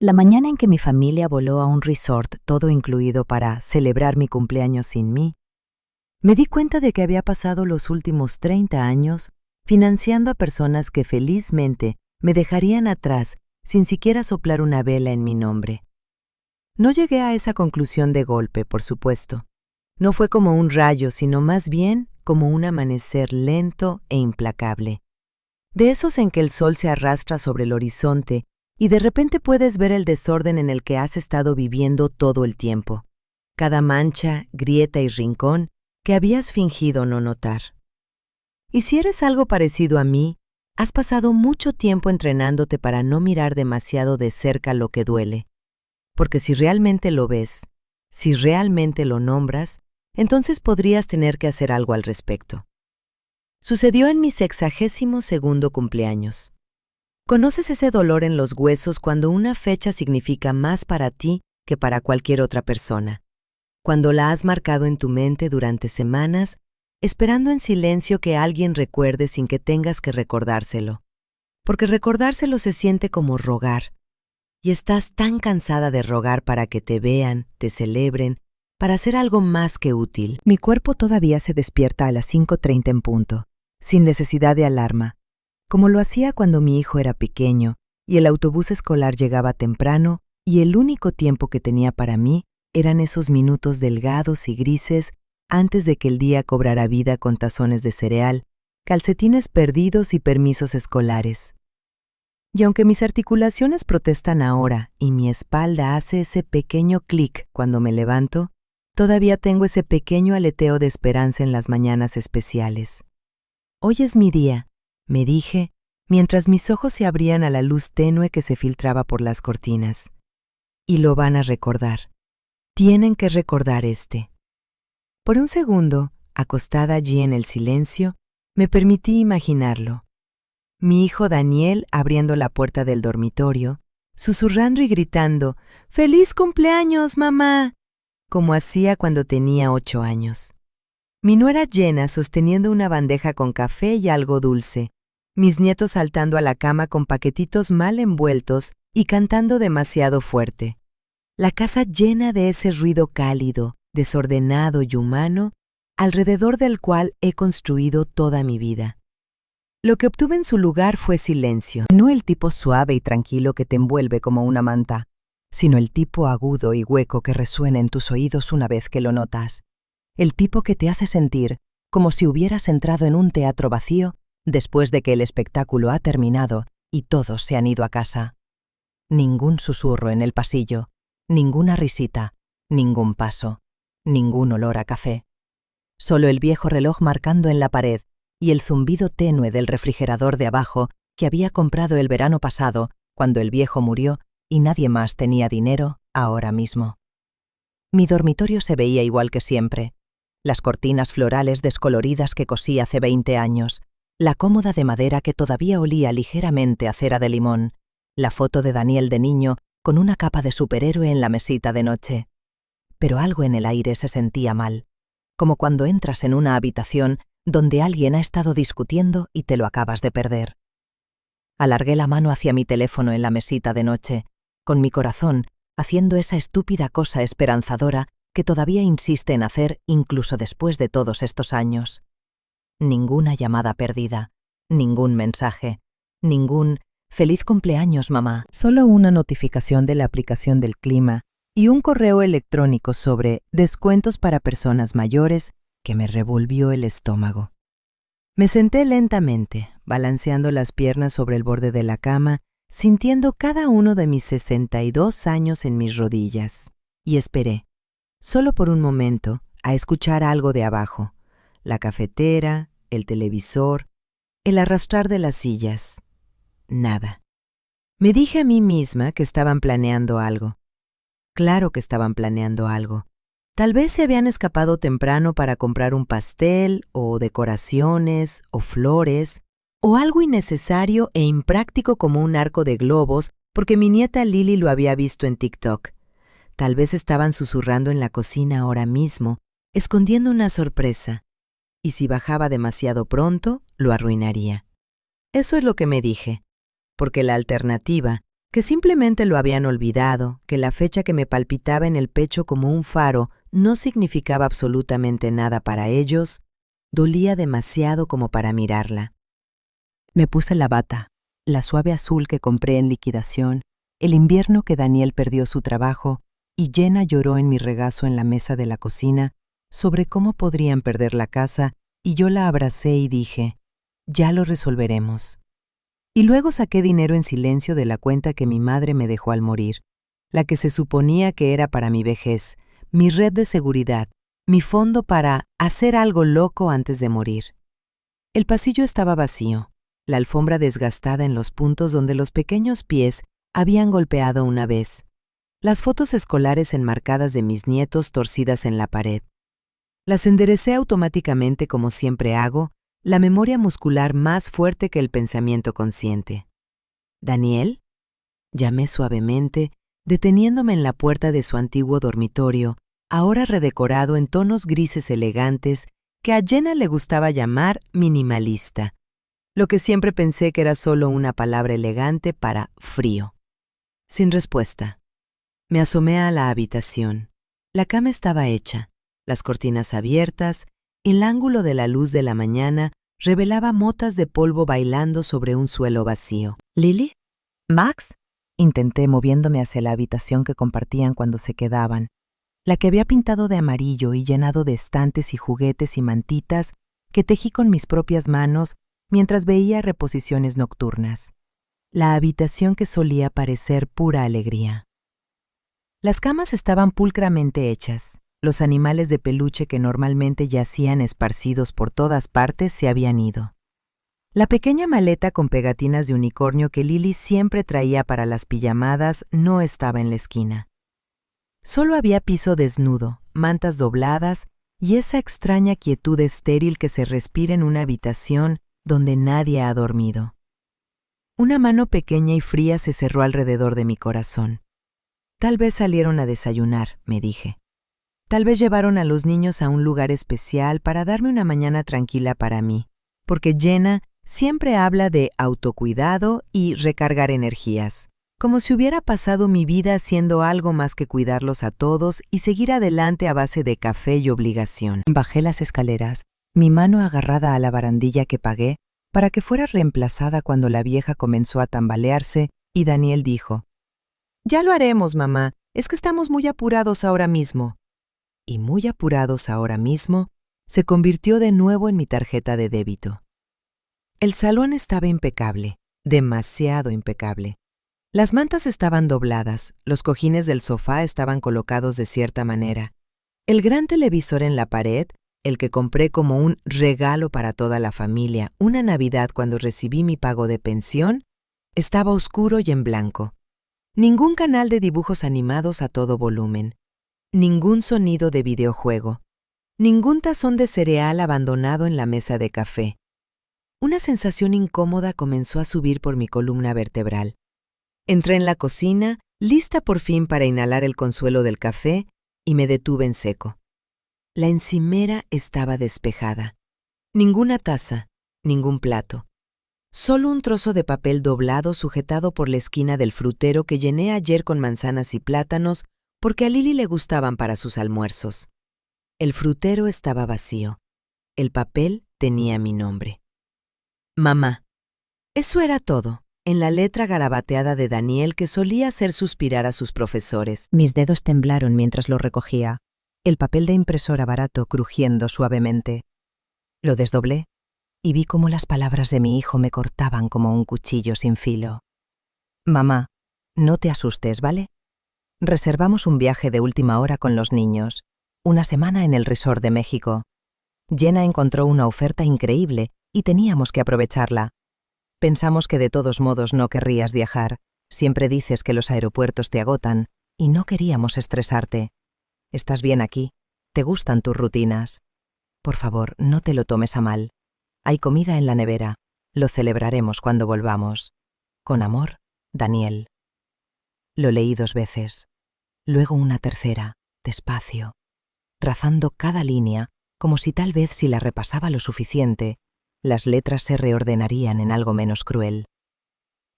La mañana en que mi familia voló a un resort todo incluido para celebrar mi cumpleaños sin mí, me di cuenta de que había pasado los últimos 30 años financiando a personas que felizmente me dejarían atrás sin siquiera soplar una vela en mi nombre. No llegué a esa conclusión de golpe, por supuesto. No fue como un rayo, sino más bien como un amanecer lento e implacable. De esos en que el sol se arrastra sobre el horizonte y de repente puedes ver el desorden en el que has estado viviendo todo el tiempo. Cada mancha, grieta y rincón que habías fingido no notar. Y si eres algo parecido a mí, has pasado mucho tiempo entrenándote para no mirar demasiado de cerca lo que duele. Porque si realmente lo ves, si realmente lo nombras, entonces podrías tener que hacer algo al respecto. Sucedió en mi 62º cumpleaños. ¿Conoces ese dolor en los huesos cuando una fecha significa más para ti que para cualquier otra persona? Cuando la has marcado en tu mente durante semanas, esperando en silencio que alguien recuerde sin que tengas que recordárselo. Porque recordárselo se siente como rogar. Y estás tan cansada de rogar para que te vean, te celebren, para hacer algo más que útil. Mi cuerpo todavía se despierta a las 5:30 en punto, sin necesidad de alarma, como lo hacía cuando mi hijo era pequeño y el autobús escolar llegaba temprano y el único tiempo que tenía para mí eran esos minutos delgados y grises antes de que el día cobrara vida con tazones de cereal, calcetines perdidos y permisos escolares. Y aunque mis articulaciones protestan ahora y mi espalda hace ese pequeño clic cuando me levanto, todavía tengo ese pequeño aleteo de esperanza en las mañanas especiales. Hoy es mi día, me dije, mientras mis ojos se abrían a la luz tenue que se filtraba por las cortinas. Y lo van a recordar. Tienen que recordar este. Por un segundo, acostada allí en el silencio, me permití imaginarlo. Mi hijo Daniel abriendo la puerta del dormitorio, susurrando y gritando, ¡Feliz cumpleaños, mamá!, como hacía cuando tenía 8 años. Mi nuera Jenna sosteniendo una bandeja con café y algo dulce, mis nietos saltando a la cama con paquetitos mal envueltos y cantando demasiado fuerte. La casa llena de ese ruido cálido, desordenado y humano, alrededor del cual he construido toda mi vida. Lo que obtuve en su lugar fue silencio. No el tipo suave y tranquilo que te envuelve como una manta, sino el tipo agudo y hueco que resuena en tus oídos una vez que lo notas. El tipo que te hace sentir como si hubieras entrado en un teatro vacío después de que el espectáculo ha terminado y todos se han ido a casa. Ningún susurro en el pasillo, ninguna risita, ningún paso, ningún olor a café. Solo el viejo reloj marcando en la pared y el zumbido tenue del refrigerador de abajo que había comprado el verano pasado cuando el viejo murió y nadie más tenía dinero ahora mismo. Mi dormitorio se veía igual que siempre. Las cortinas florales descoloridas que cosí hace 20 años, la cómoda de madera que todavía olía ligeramente a cera de limón, la foto de Daniel de niño con una capa de superhéroe en la mesita de noche. Pero algo en el aire se sentía mal, como cuando entras en una habitación donde alguien ha estado discutiendo y te lo acabas de perder. Alargué la mano hacia mi teléfono en la mesita de noche, con mi corazón haciendo esa estúpida cosa esperanzadora que todavía insiste en hacer incluso después de todos estos años. Ninguna llamada perdida, ningún mensaje, ningún «Feliz cumpleaños, mamá». Solo una notificación de la aplicación del clima y un correo electrónico sobre descuentos para personas mayores que me revolvió el estómago. Me senté lentamente, balanceando las piernas sobre el borde de la cama, sintiendo cada uno de mis 62 años en mis rodillas, y esperé, solo por un momento, a escuchar algo de abajo, la cafetera, el televisor, el arrastrar de las sillas. Nada. Me dije a mí misma que estaban planeando algo. Claro que estaban planeando algo. Tal vez se habían escapado temprano para comprar un pastel, o decoraciones, o flores, o algo innecesario e impráctico como un arco de globos, porque mi nieta Lily lo había visto en TikTok. Tal vez estaban susurrando en la cocina ahora mismo, escondiendo una sorpresa. Y si bajaba demasiado pronto, lo arruinaría. Eso es lo que me dije, porque la alternativa, que simplemente lo habían olvidado, que la fecha que me palpitaba en el pecho como un faro no significaba absolutamente nada para ellos, dolía demasiado como para mirarla. Me puse la bata, la suave azul que compré en liquidación, el invierno que Daniel perdió su trabajo, y Jenna lloró en mi regazo en la mesa de la cocina sobre cómo podrían perder la casa, y yo la abracé y dije, ya lo resolveremos. Y luego saqué dinero en silencio de la cuenta que mi madre me dejó al morir, la que se suponía que era para mi vejez, mi red de seguridad, mi fondo para hacer algo loco antes de morir. El pasillo estaba vacío, la alfombra desgastada en los puntos donde los pequeños pies habían golpeado una vez, las fotos escolares enmarcadas de mis nietos torcidas en la pared. Las enderecé automáticamente como siempre hago, la memoria muscular más fuerte que el pensamiento consciente. ¿Daniel? Llamé suavemente, deteniéndome en la puerta de su antiguo dormitorio, ahora redecorado en tonos grises elegantes que a Jenna le gustaba llamar minimalista, lo que siempre pensé que era solo una palabra elegante para frío. Sin respuesta. Me asomé a la habitación. La cama estaba hecha, las cortinas abiertas, el ángulo de la luz de la mañana revelaba motas de polvo bailando sobre un suelo vacío. ¿Lily? ¿Max? Intenté moviéndome hacia la habitación que compartían cuando se quedaban, la que había pintado de amarillo y llenado de estantes y juguetes y mantitas que tejí con mis propias manos mientras veía reposiciones nocturnas. La habitación que solía parecer pura alegría. Las camas estaban pulcramente hechas. Los animales de peluche que normalmente yacían esparcidos por todas partes se habían ido. La pequeña maleta con pegatinas de unicornio que Lily siempre traía para las pijamadas no estaba en la esquina. Solo había piso desnudo, mantas dobladas y esa extraña quietud estéril que se respira en una habitación donde nadie ha dormido. Una mano pequeña y fría se cerró alrededor de mi corazón. Tal vez salieron a desayunar, me dije. Tal vez llevaron a los niños a un lugar especial para darme una mañana tranquila para mí, porque Jenna siempre habla de autocuidado y recargar energías, como si hubiera pasado mi vida haciendo algo más que cuidarlos a todos y seguir adelante a base de café y obligación. Bajé las escaleras, mi mano agarrada a la barandilla que pagué para que fuera reemplazada cuando la vieja comenzó a tambalearse y Daniel dijo, «Ya lo haremos, mamá, es que estamos muy apurados ahora mismo». Y muy apurados ahora mismo, se convirtió de nuevo en mi tarjeta de débito. El salón estaba impecable, demasiado impecable. Las mantas estaban dobladas, los cojines del sofá estaban colocados de cierta manera. El gran televisor en la pared, el que compré como un regalo para toda la familia una Navidad cuando recibí mi pago de pensión, estaba oscuro y en blanco. Ningún canal de dibujos animados a todo volumen. Ningún sonido de videojuego. Ningún tazón de cereal abandonado en la mesa de café. Una sensación incómoda comenzó a subir por mi columna vertebral. Entré en la cocina, lista por fin para inhalar el consuelo del café, y me detuve en seco. La encimera estaba despejada. Ninguna taza, ningún plato. Solo un trozo de papel doblado sujetado por la esquina del frutero que llené ayer con manzanas y plátanos porque a Lily le gustaban para sus almuerzos. El frutero estaba vacío. El papel tenía mi nombre. Mamá. Eso era todo, en la letra garabateada de Daniel que solía hacer suspirar a sus profesores. Mis dedos temblaron mientras lo recogía, el papel de impresora barato crujiendo suavemente. Lo desdoblé y vi cómo las palabras de mi hijo me cortaban como un cuchillo sin filo. Mamá, no te asustes, ¿vale? Reservamos un viaje de última hora con los niños, una semana en el Resort de México. Jenna encontró una oferta increíble y teníamos que aprovecharla. Pensamos que de todos modos no querrías viajar. Siempre dices que los aeropuertos te agotan y no queríamos estresarte. Estás bien aquí, te gustan tus rutinas. Por favor, no te lo tomes a mal. Hay comida en la nevera. Lo celebraremos cuando volvamos. Con amor, Daniel. Lo leí 2 veces. Luego una tercera, despacio, trazando cada línea, como si tal vez si la repasaba lo suficiente, las letras se reordenarían en algo menos cruel.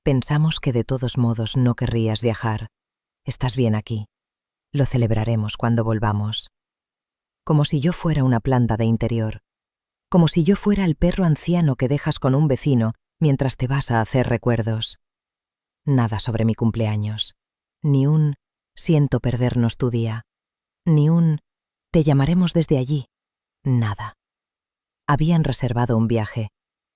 Pensamos que de todos modos no querrías viajar. Estás bien aquí. Lo celebraremos cuando volvamos. Como si yo fuera una planta de interior. Como si yo fuera el perro anciano que dejas con un vecino mientras te vas a hacer recuerdos. Nada sobre mi cumpleaños. Ni un siento perdernos tu día. Ni un te llamaremos desde allí. Nada. Habían reservado un viaje.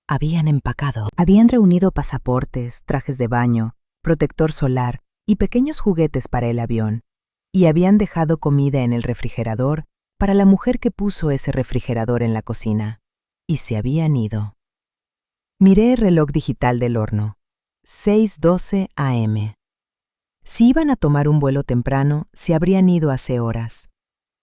Habían empacado. Habían reunido pasaportes, trajes de baño, protector solar y pequeños juguetes para el avión. Y habían dejado comida en el refrigerador para la mujer que puso ese refrigerador en la cocina. Y se habían ido. Miré el reloj digital del horno. 6:12 a.m. Si iban a tomar un vuelo temprano, se habrían ido hace horas.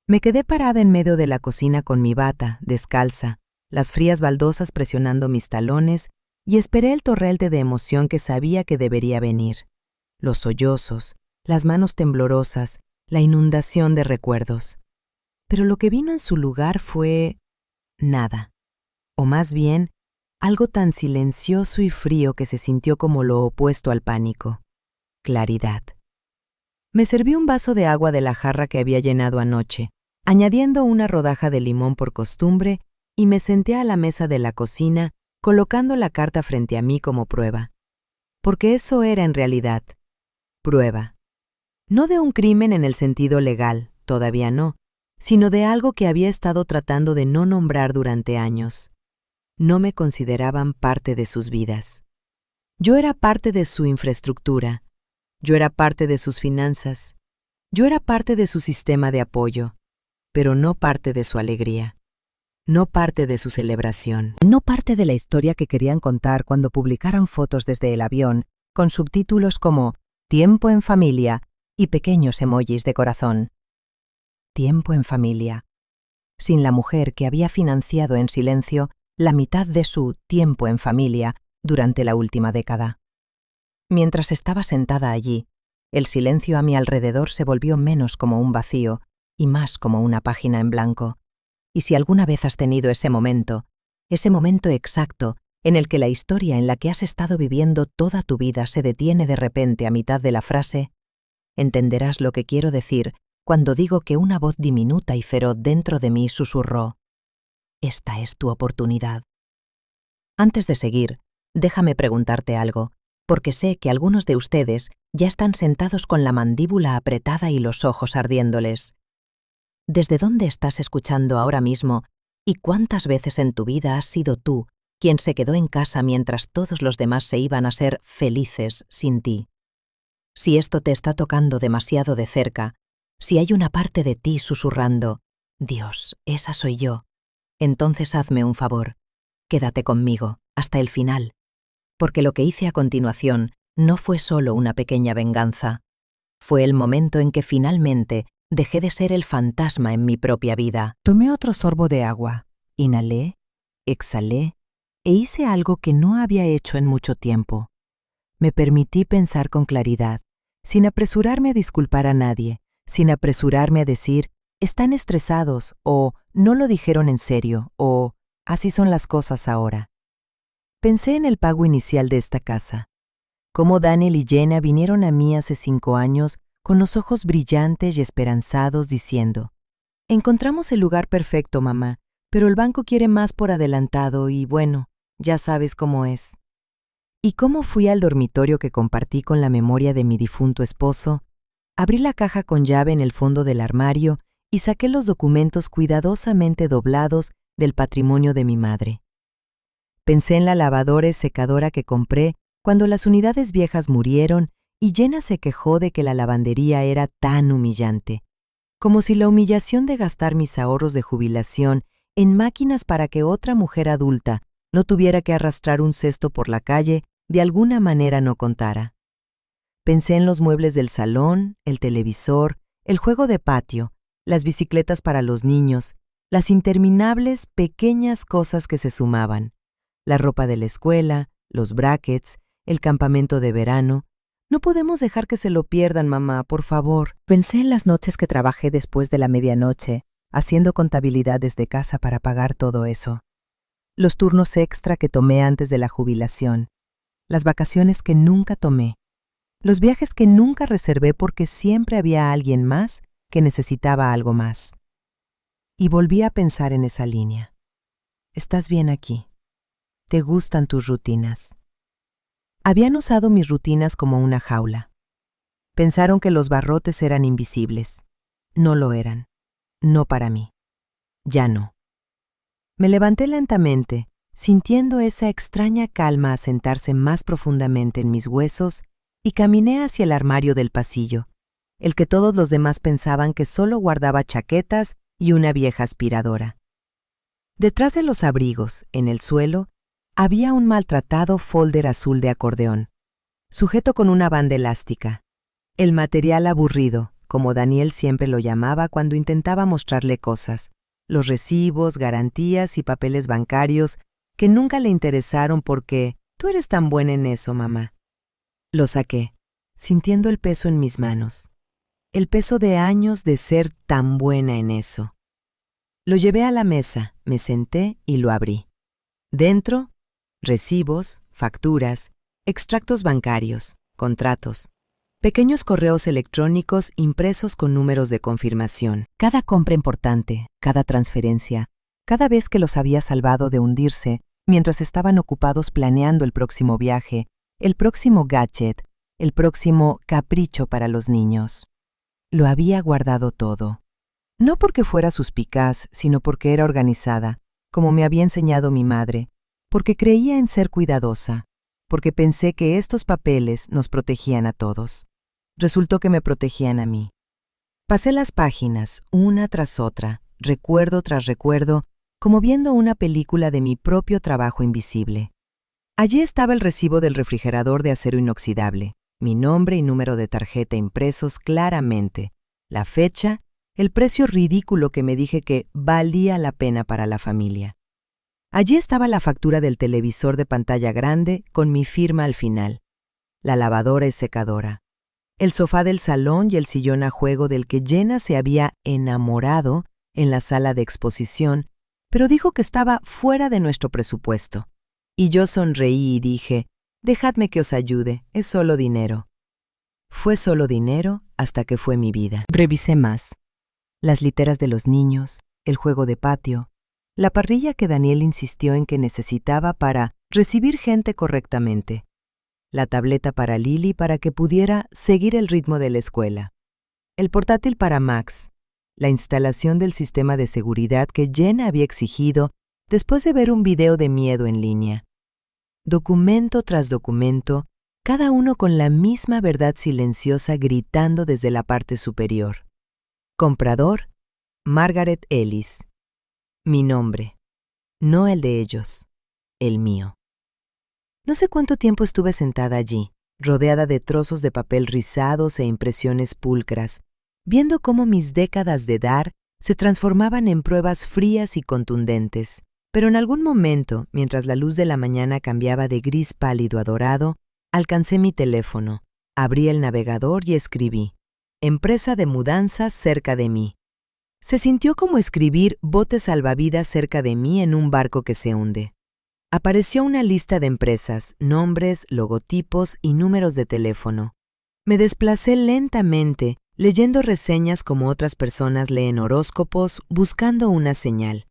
Me quedé parada en medio de la cocina con mi bata, descalza, las frías baldosas presionando mis talones, y esperé el torrente de emoción que sabía que debería venir. Los sollozos, las manos temblorosas, la inundación de recuerdos. Pero lo que vino en su lugar fue nada. O más bien, algo tan silencioso y frío que se sintió como lo opuesto al pánico. Claridad. Me serví un vaso de agua de la jarra que había llenado anoche, añadiendo una rodaja de limón por costumbre, y me senté a la mesa de la cocina, colocando la carta frente a mí como prueba. Porque eso era en realidad. Prueba. No de un crimen en el sentido legal, todavía no, sino de algo que había estado tratando de no nombrar durante años. No me consideraban parte de sus vidas. Yo era parte de su infraestructura. Yo era parte de sus finanzas. Yo era parte de su sistema de apoyo, pero no parte de su alegría. No parte de su celebración. No parte de la historia que querían contar cuando publicaran fotos desde el avión, con subtítulos como Tiempo en familia y pequeños emojis de corazón. Tiempo en familia. Sin la mujer que había financiado en silencio la mitad de su tiempo en familia durante la última década. Mientras estaba sentada allí, el silencio a mi alrededor se volvió menos como un vacío y más como una página en blanco. Y si alguna vez has tenido ese momento exacto en el que la historia en la que has estado viviendo toda tu vida se detiene de repente a mitad de la frase, entenderás lo que quiero decir cuando digo que una voz diminuta y feroz dentro de mí susurró: esta es tu oportunidad. Antes de seguir, déjame preguntarte algo, porque sé que algunos de ustedes ya están sentados con la mandíbula apretada y los ojos ardiéndoles. ¿Desde dónde estás escuchando ahora mismo y cuántas veces en tu vida has sido tú quien se quedó en casa mientras todos los demás se iban a ser felices sin ti? Si esto te está tocando demasiado de cerca, si hay una parte de ti susurrando, Dios, esa soy yo, entonces hazme un favor, quédate conmigo hasta el final, porque lo que hice a continuación no fue solo una pequeña venganza, fue el momento en que finalmente dejé de ser el fantasma en mi propia vida. Tomé otro sorbo de agua, inhalé, exhalé e hice algo que no había hecho en mucho tiempo. Me permití pensar con claridad, sin apresurarme a disculpar a nadie, sin apresurarme a decir, están estresados, o no lo dijeron en serio, o así son las cosas ahora. Pensé en el pago inicial de esta casa, cómo Daniel y Jenna vinieron a mí hace 5 años con los ojos brillantes y esperanzados diciendo, encontramos el lugar perfecto, mamá, pero el banco quiere más por adelantado y bueno, ya sabes cómo es. Y cómo fui al dormitorio que compartí con la memoria de mi difunto esposo, abrí la caja con llave en el fondo del armario y saqué los documentos cuidadosamente doblados del patrimonio de mi madre. Pensé en la lavadora y secadora que compré cuando las unidades viejas murieron y Jenna se quejó de que la lavandería era tan humillante, como si la humillación de gastar mis ahorros de jubilación en máquinas para que otra mujer adulta no tuviera que arrastrar un cesto por la calle de alguna manera no contara. Pensé en los muebles del salón, el televisor, el juego de patio, las bicicletas para los niños, las interminables pequeñas cosas que se sumaban, la ropa de la escuela, los brackets, el campamento de verano. No podemos dejar que se lo pierdan, mamá, por favor. Pensé en las noches que trabajé después de la medianoche, haciendo contabilidad desde casa para pagar todo eso. Los turnos extra que tomé antes de la jubilación. las vacaciones que nunca tomé, los viajes que nunca reservé porque siempre había alguien más que necesitaba algo más. Y volví a pensar en esa línea. Estás bien aquí. Te gustan tus rutinas. Habían usado mis rutinas como una jaula. Pensaron que los barrotes eran invisibles. No lo eran. No para mí. Ya no. Me levanté lentamente, sintiendo esa extraña calma asentarse más profundamente en mis huesos, y caminé hacia el armario del pasillo, el que todos los demás pensaban que solo guardaba chaquetas y una vieja aspiradora. Detrás de los abrigos, en el suelo, había un maltratado folder azul de acordeón, sujeto con una banda elástica. El material aburrido, como Daniel siempre lo llamaba cuando intentaba mostrarle cosas, los recibos, garantías y papeles bancarios que nunca le interesaron porque «Tú eres tan buena en eso, mamá». Lo saqué, sintiendo el peso en mis manos, el peso de años de ser tan buena en eso. Lo llevé a la mesa, me senté y lo abrí. Dentro, recibos, facturas, extractos bancarios, contratos, pequeños correos electrónicos impresos con números de confirmación. Cada compra importante, cada transferencia, cada vez que los había salvado de hundirse mientras estaban ocupados planeando el próximo viaje, el próximo gadget, el próximo capricho para los niños. Lo había guardado todo. No porque fuera suspicaz, sino porque era organizada, como me había enseñado mi madre, porque creía en ser cuidadosa, porque pensé que estos papeles nos protegían a todos. Resultó que me protegían a mí. Pasé las páginas, una tras otra, recuerdo tras recuerdo, como viendo una película de mi propio trabajo invisible. Allí estaba el recibo del refrigerador de acero inoxidable, mi nombre y número de tarjeta impresos claramente, la fecha, el precio ridículo que me dije que valía la pena para la familia. Allí estaba la factura del televisor de pantalla grande con mi firma al final, la lavadora y secadora, el sofá del salón y el sillón a juego del que Jenna se había enamorado en la sala de exposición, pero dijo que estaba fuera de nuestro presupuesto. Y yo sonreí y dije, dejadme que os ayude, es solo dinero. Fue solo dinero hasta que fue mi vida. Revisé más. Las literas de los niños, el juego de patio, la parrilla que Daniel insistió en que necesitaba para recibir gente correctamente, la tableta para Lily para que pudiera seguir el ritmo de la escuela, el portátil para Max, la instalación del sistema de seguridad que Jenna había exigido después de ver un video de miedo en línea. Documento tras documento, cada uno con la misma verdad silenciosa gritando desde la parte superior. Comprador, Margaret Ellis. Mi nombre, no el de ellos, el mío. No sé cuánto tiempo estuve sentada allí, rodeada de trozos de papel rizados e impresiones pulcras, viendo cómo mis décadas de dar se transformaban en pruebas frías y contundentes. Pero en algún momento, mientras la luz de la mañana cambiaba de gris pálido a dorado, alcancé mi teléfono, abrí el navegador y escribí, «Empresa de mudanzas cerca de mí». Se sintió como escribir «bote salvavidas cerca de mí» en un barco que se hunde. Apareció una lista de empresas, nombres, logotipos y números de teléfono. Me desplacé lentamente, leyendo reseñas como otras personas leen horóscopos, buscando una señal.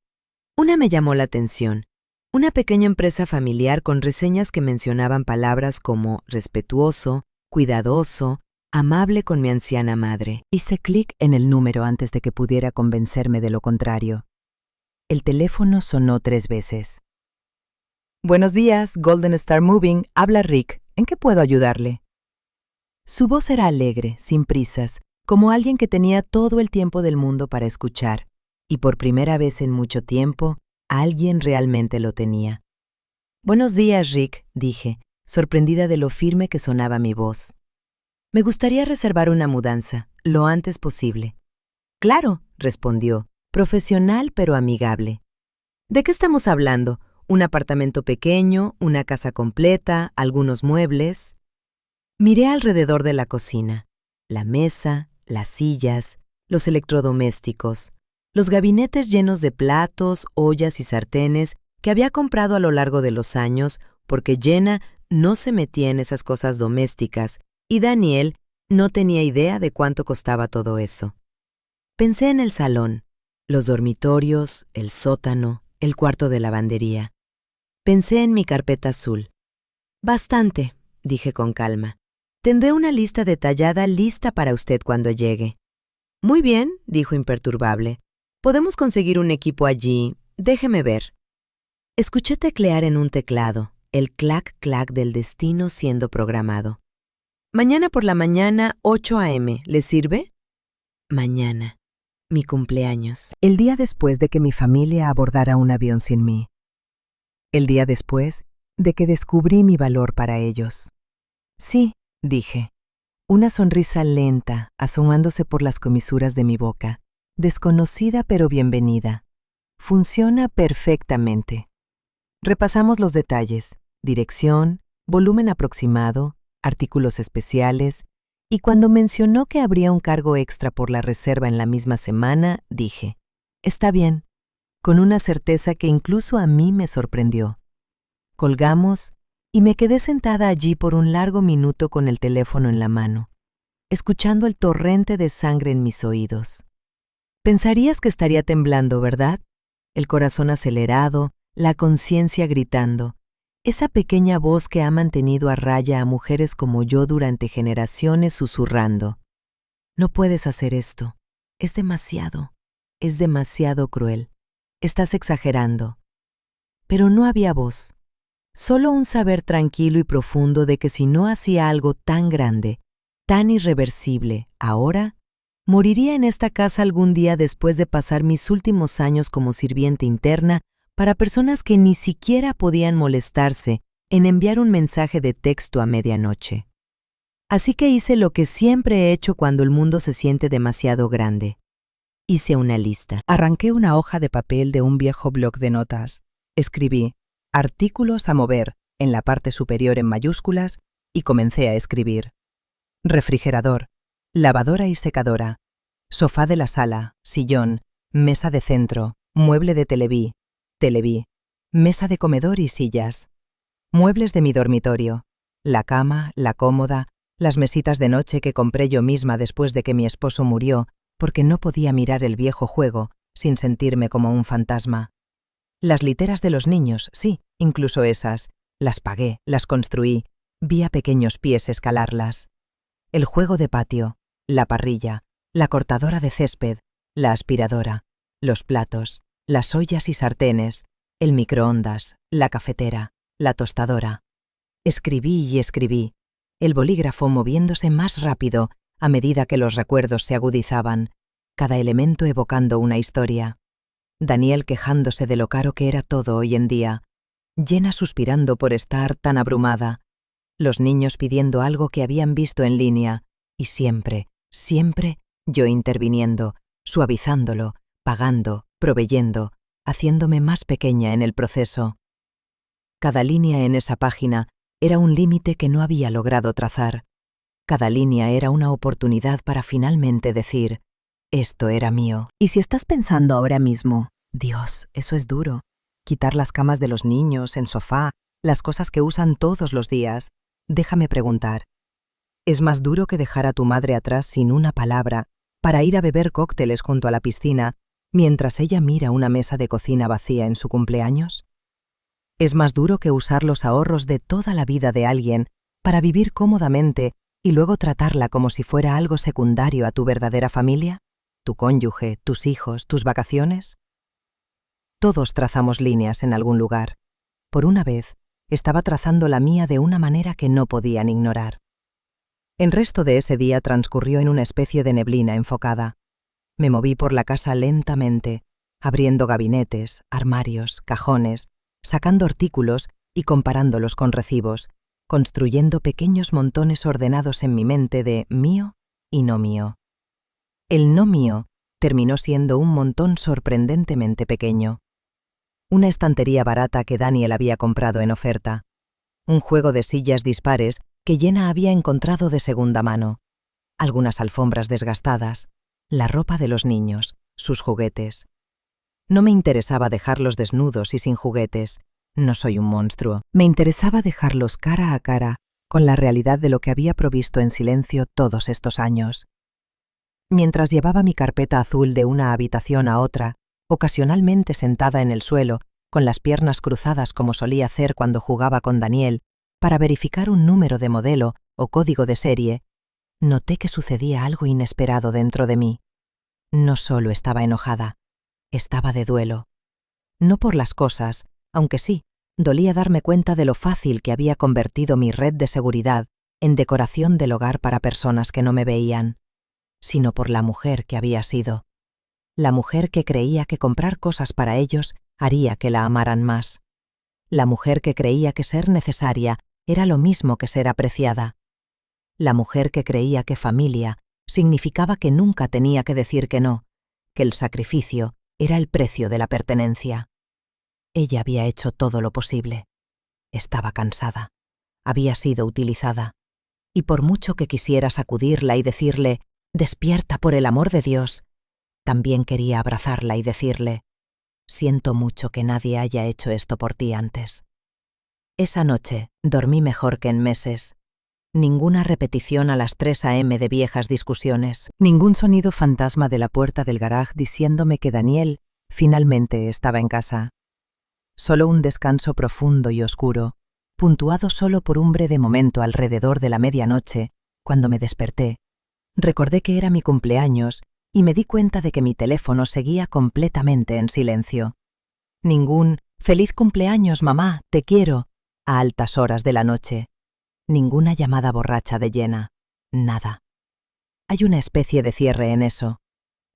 Una me llamó la atención, una pequeña empresa familiar con reseñas que mencionaban palabras como respetuoso, cuidadoso, amable con mi anciana madre. Hice clic en el número antes de que pudiera convencerme de lo contrario. El teléfono sonó 3 veces. «Buenos días, Golden Star Moving, habla Rick. ¿En qué puedo ayudarle?» Su voz era alegre, sin prisas, como alguien que tenía todo el tiempo del mundo para escuchar, y por primera vez en mucho tiempo, alguien realmente lo tenía. «Buenos días, Rick», dije, sorprendida de lo firme que sonaba mi voz. «Me gustaría reservar una mudanza, lo antes posible». «Claro», respondió, profesional pero amigable. «¿De qué estamos hablando? ¿Un apartamento pequeño, una casa completa, algunos muebles?» Miré alrededor de la cocina, la mesa, las sillas, los electrodomésticos, los gabinetes llenos de platos, ollas y sartenes que había comprado a lo largo de los años porque Jenna no se metía en esas cosas domésticas y Daniel no tenía idea de cuánto costaba todo eso. Pensé en el salón, los dormitorios, el sótano, el cuarto de lavandería. Pensé en mi carpeta azul. Bastante, dije con calma. Tendré una lista detallada lista para usted cuando llegue. Muy bien, dijo imperturbable. Podemos conseguir un equipo allí. Déjeme ver. Escuché teclear en un teclado, el clac-clac del destino siendo programado. Mañana por la mañana, 8 a.m. ¿Le sirve? Mañana. Mi cumpleaños. El día después de que mi familia abordara un avión sin mí. El día después de que descubrí mi valor para ellos. Sí, dije. Una sonrisa lenta asomándose por las comisuras de mi boca, desconocida pero bienvenida. Funciona perfectamente. Repasamos los detalles, dirección, volumen aproximado, artículos especiales, y cuando mencionó que habría un cargo extra por la reserva en la misma semana, dije, está bien, con una certeza que incluso a mí me sorprendió. Colgamos y me quedé sentada allí por un largo minuto con el teléfono en la mano, escuchando el torrente de sangre en mis oídos. Pensarías que estaría temblando, ¿verdad? El corazón acelerado, la conciencia gritando, esa pequeña voz que ha mantenido a raya a mujeres como yo durante generaciones susurrando. No puedes hacer esto. Es demasiado cruel. Estás exagerando. Pero no había voz. Solo un saber tranquilo y profundo de que si no hacía algo tan grande, tan irreversible, ahora, moriría en esta casa algún día después de pasar mis últimos años como sirviente interna para personas que ni siquiera podían molestarse en enviar un mensaje de texto a medianoche. Así que hice lo que siempre he hecho cuando el mundo se siente demasiado grande. Hice una lista. Arranqué una hoja de papel de un viejo bloc de notas. Escribí artículos a mover en la parte superior en mayúsculas y comencé a escribir. Refrigerador, lavadora y secadora, sofá de la sala, sillón, mesa de centro, mueble de televí, mesa de comedor y sillas, muebles de mi dormitorio, la cama, la cómoda, las mesitas de noche que compré yo misma después de que mi esposo murió porque no podía mirar el viejo juego sin sentirme como un fantasma. Las literas de los niños, sí, incluso esas, las pagué, las construí, vi a pequeños pies escalarlas. El juego de patio, la parrilla, la cortadora de césped, la aspiradora, los platos, las ollas y sartenes, el microondas, la cafetera, la tostadora. Escribí y escribí, el bolígrafo moviéndose más rápido a medida que los recuerdos se agudizaban, cada elemento evocando una historia. Daniel quejándose de lo caro que era todo hoy en día, Jenna suspirando por estar tan abrumada, los niños pidiendo algo que habían visto en línea, y siempre yo interviniendo, suavizándolo, pagando, proveyendo, haciéndome más pequeña en el proceso. Cada línea en esa página era un límite que no había logrado trazar. Cada línea era una oportunidad para finalmente decir, esto era mío. Y si estás pensando ahora mismo, Dios, eso es duro, quitar las camas de los niños, el sofá, las cosas que usan todos los días, déjame preguntar, ¿es más duro que dejar a tu madre atrás sin una palabra para ir a beber cócteles junto a la piscina mientras ella mira una mesa de cocina vacía en su cumpleaños? ¿Es más duro que usar los ahorros de toda la vida de alguien para vivir cómodamente y luego tratarla como si fuera algo secundario a tu verdadera familia? ¿Tu cónyuge, tus hijos, tus vacaciones? Todos trazamos líneas en algún lugar. Por una vez, estaba trazando la mía de una manera que no podían ignorar. El resto de ese día transcurrió en una especie de neblina enfocada. Me moví por la casa lentamente, abriendo gabinetes, armarios, cajones, sacando artículos y comparándolos con recibos, construyendo pequeños montones ordenados en mi mente de mío y no mío. El no mío terminó siendo un montón sorprendentemente pequeño. Una estantería barata que Daniel había comprado en oferta. Un juego de sillas dispares que Jenna había encontrado de segunda mano. Algunas alfombras desgastadas. La ropa de los niños, sus juguetes. No me interesaba dejarlos desnudos y sin juguetes. No soy un monstruo. Me interesaba dejarlos cara a cara con la realidad de lo que había provisto en silencio todos estos años. Mientras llevaba mi carpeta azul de una habitación a otra, ocasionalmente sentada en el suelo, con las piernas cruzadas como solía hacer cuando jugaba con Daniel, para verificar un número de modelo o código de serie, noté que sucedía algo inesperado dentro de mí. No solo estaba enojada, estaba de duelo. No por las cosas, aunque sí, dolía darme cuenta de lo fácil que había convertido mi red de seguridad en decoración del hogar para personas que no me veían, sino por la mujer que había sido. La mujer que creía que comprar cosas para ellos haría que la amaran más. La mujer que creía que ser necesaria era lo mismo que ser apreciada. La mujer que creía que familia significaba que nunca tenía que decir que no, que el sacrificio era el precio de la pertenencia. Ella había hecho todo lo posible. Estaba cansada. Había sido utilizada. Y por mucho que quisiera sacudirla y decirle, «Despierta por el amor de Dios», también quería abrazarla y decirle, «Siento mucho que nadie haya hecho esto por ti antes». Esa noche dormí mejor que en meses. Ninguna repetición a las 3 a.m. de viejas discusiones. Ningún sonido fantasma de la puerta del garage diciéndome que Daniel finalmente estaba en casa. Solo un descanso profundo y oscuro, puntuado solo por un breve momento alrededor de la medianoche, cuando me desperté. Recordé que era mi cumpleaños y me di cuenta de que mi teléfono seguía completamente en silencio. Ningún «Feliz cumpleaños, mamá, te quiero» a altas horas de la noche. Ninguna llamada borracha de Jenna. Nada. Hay una especie de cierre en eso.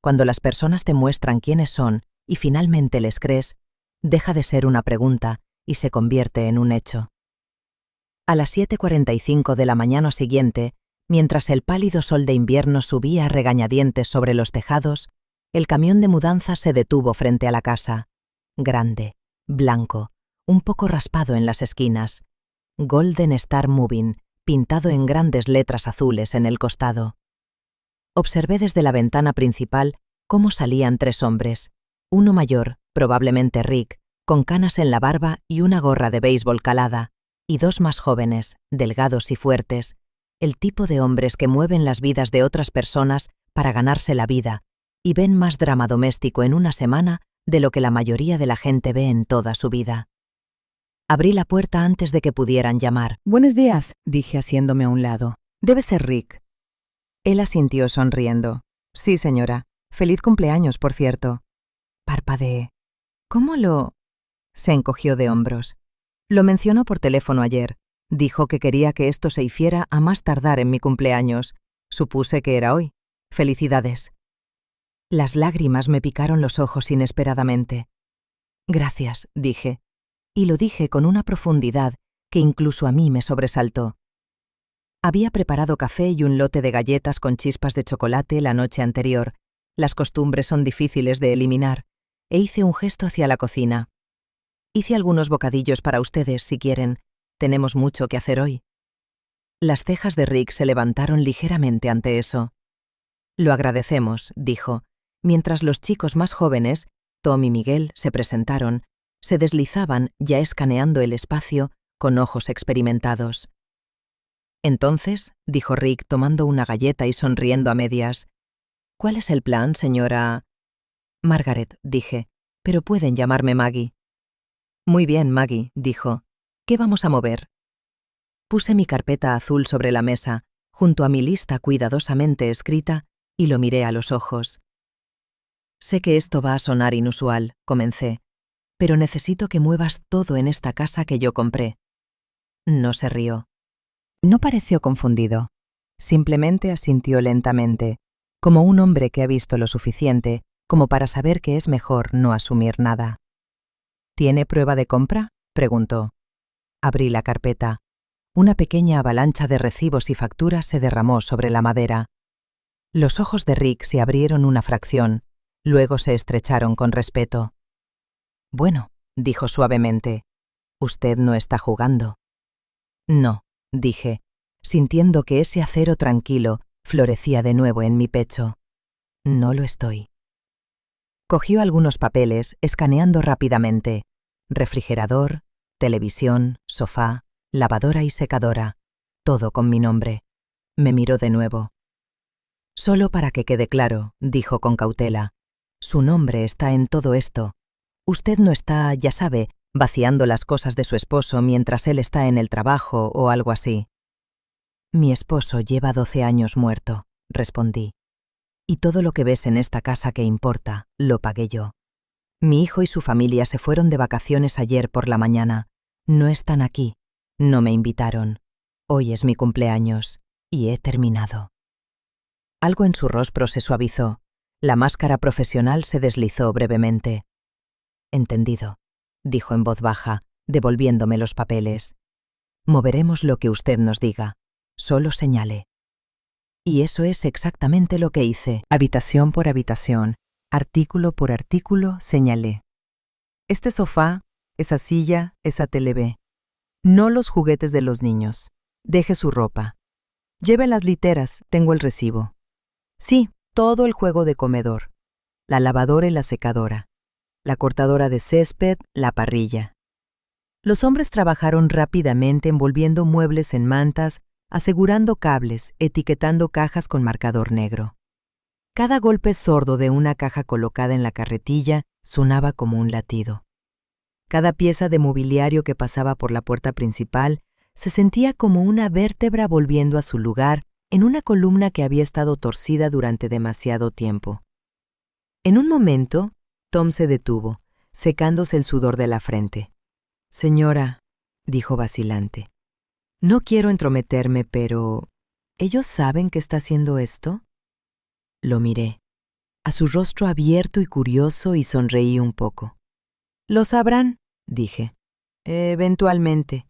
Cuando las personas te muestran quiénes son y finalmente les crees, deja de ser una pregunta y se convierte en un hecho. A las 7:45 de la mañana siguiente, mientras el pálido sol de invierno subía a regañadientes sobre los tejados, el camión de mudanzas se detuvo frente a la casa. Grande, blanco, un poco raspado en las esquinas. Golden Star Moving, pintado en grandes letras azules en el costado. Observé desde la ventana principal cómo salían 3 hombres, uno mayor, probablemente Rick, con canas en la barba y una gorra de béisbol calada, y 2 más jóvenes, delgados y fuertes, el tipo de hombres que mueven las vidas de otras personas para ganarse la vida y ven más drama doméstico en una semana de lo que la mayoría de la gente ve en toda su vida. Abrí la puerta antes de que pudieran llamar. «Buenos días», dije haciéndome a un lado. «Debe ser Rick». Él asintió sonriendo. «Sí, señora. Feliz cumpleaños, por cierto». Parpadeé. «¿Cómo lo...?» Se encogió de hombros. «Lo mencionó por teléfono ayer. Dijo que quería que esto se hiciera a más tardar en mi cumpleaños. Supuse que era hoy. Felicidades». Las lágrimas me picaron los ojos inesperadamente. «Gracias», dije. Y lo dije con una profundidad que incluso a mí me sobresaltó. Había preparado café y un lote de galletas con chispas de chocolate la noche anterior. Las costumbres son difíciles de eliminar, e hice un gesto hacia la cocina. «Hice algunos bocadillos para ustedes, si quieren. Tenemos mucho que hacer hoy». Las cejas de Rick se levantaron ligeramente ante eso. «Lo agradecemos», dijo, mientras los chicos más jóvenes, Tom y Miguel, se presentaron, se deslizaban, ya escaneando el espacio, con ojos experimentados. «Entonces», dijo Rick tomando una galleta y sonriendo a medias, «¿cuál es el plan, señora...?» «Margaret», dije, «pero pueden llamarme Maggie». «Muy bien, Maggie», dijo. «¿Qué vamos a mover?» Puse mi carpeta azul sobre la mesa, junto a mi lista cuidadosamente escrita, y lo miré a los ojos. «Sé que esto va a sonar inusual», comencé, «pero necesito que muevas todo en esta casa que yo compré». No se rió. No pareció confundido. Simplemente asintió lentamente, como un hombre que ha visto lo suficiente como para saber que es mejor no asumir nada. «¿Tiene prueba de compra?», preguntó. Abrí la carpeta. Una pequeña avalancha de recibos y facturas se derramó sobre la madera. Los ojos de Rick se abrieron una fracción, luego se estrecharon con respeto. «Bueno», dijo suavemente, «usted no está jugando». «No», dije, sintiendo que ese acero tranquilo florecía de nuevo en mi pecho. «No lo estoy». Cogió algunos papeles, escaneando rápidamente. Refrigerador, Televisión, sofá, lavadora y secadora, todo con mi nombre. Me miró de nuevo. Solo para que quede claro, dijo con cautela, su nombre está en todo esto. Usted no está, ya sabe, vaciando las cosas de su esposo mientras él está en el trabajo o algo así. Mi esposo lleva 12 años muerto, respondí. Y todo lo que ves en esta casa que importa, lo pagué yo. Mi hijo y su familia se fueron de vacaciones ayer por la mañana. No están aquí. No me invitaron. Hoy es mi cumpleaños y he terminado. Algo en su rostro se suavizó. La máscara profesional se deslizó brevemente. Entendido, dijo en voz baja, devolviéndome los papeles. Moveremos lo que usted nos diga. Solo señale. Y eso es exactamente lo que hice. Habitación por habitación, artículo por artículo, señalé. Este sofá, esa silla, esa TV. No los juguetes de los niños. Deje su ropa. Lleve las literas, tengo el recibo. Sí, todo el juego de comedor. La lavadora y la secadora. La cortadora de césped, la parrilla. Los hombres trabajaron rápidamente envolviendo muebles en mantas, asegurando cables, etiquetando cajas con marcador negro. Cada golpe sordo de una caja colocada en la carretilla sonaba como un latido. Cada pieza de mobiliario que pasaba por la puerta principal se sentía como una vértebra volviendo a su lugar en una columna que había estado torcida durante demasiado tiempo. En un momento, Tom se detuvo, secándose el sudor de la frente. «Señora», dijo vacilante, «no quiero entrometerme, pero ¿ellos saben que está haciendo esto?» Lo miré, a su rostro abierto y curioso, y sonreí un poco. «Lo sabrán», dije. «Eventualmente».